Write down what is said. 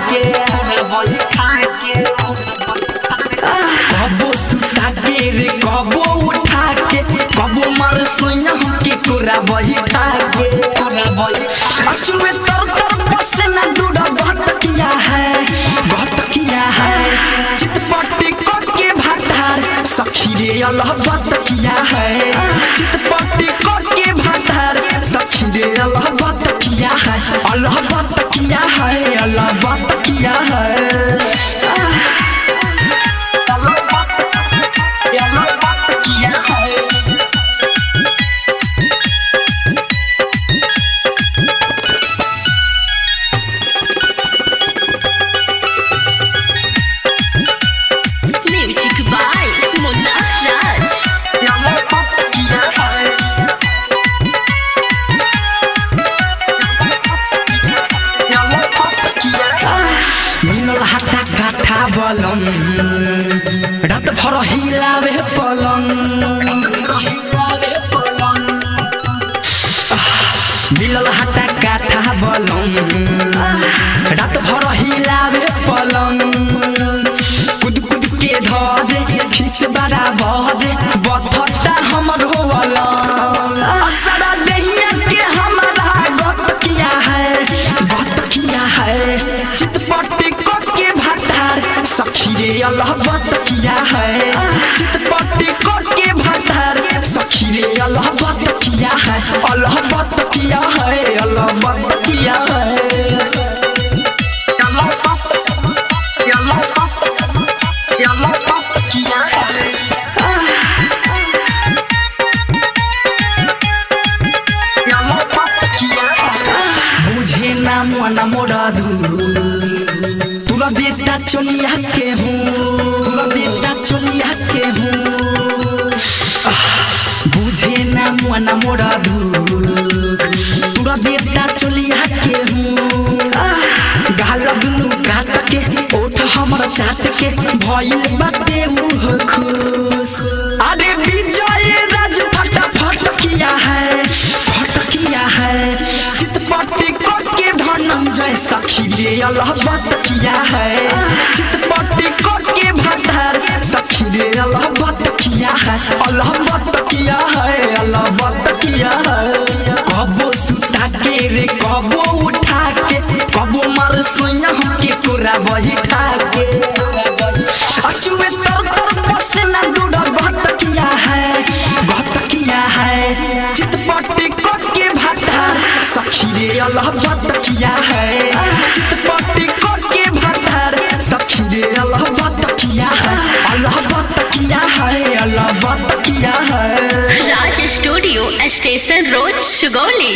के कबो सुता के रे कबो उठा के कबो मार सोया हमके कोरा बैठा के अचुए तर तर पसीना दूड़ा बहुत किया है चितपटी के भाटार सखी रे अल्लाह बात किया है चितपटी के भाटार सखी रे अल्लाह बात किया है अल्लाह बात किया है अल्लाह बात किया है अल्लाह बात किया है रात भर हिलावे पलंग मिलल हटा काठा बलंग रात भर हिलावे पलंग कुद कुद के धरे खिस बड़ा बहरे बथटा हमर होवला असरा देहिया के हमारा गत किया है चितपटी के भाटार सखी रे अल्लाह बात किया है चितपटी के भाटार सखी रे अल्लाह बात किया है अल्लाह बात किया है अल्लाह बात किया है अल्लाह बात किया है मुझे ना मना मोरा तुला देता चलिया के हूँ बुझे ना मना मोरा तुला देता चलिया के हूँ गाल दुनु काट के ओठ हमर चाट के भइल बाटे मुह खुश अरे विजय राज फटाफट किया है चितपटी के धनंजय सखी रे अल्लाह बात किया है चितपटी के भाटार सखी रे अल्लाह बात किया है अल्लाह बात किया है अल्लाह बात किया है कबो सुता के रे कबो उठा के कबो मार सोया हमके कोरा बैठा के अचुए तर तर पसीना दूड़ा बहुत किया है चितपटी के भाटार सखी रे अल्लाह बात किया है चितपटी के भाटार सखी रे अल्लाह बात किया है अल्लाह बात किया है अल्लाह बात किया है राज स्टूडियो स्टेशन रोड सुगौली।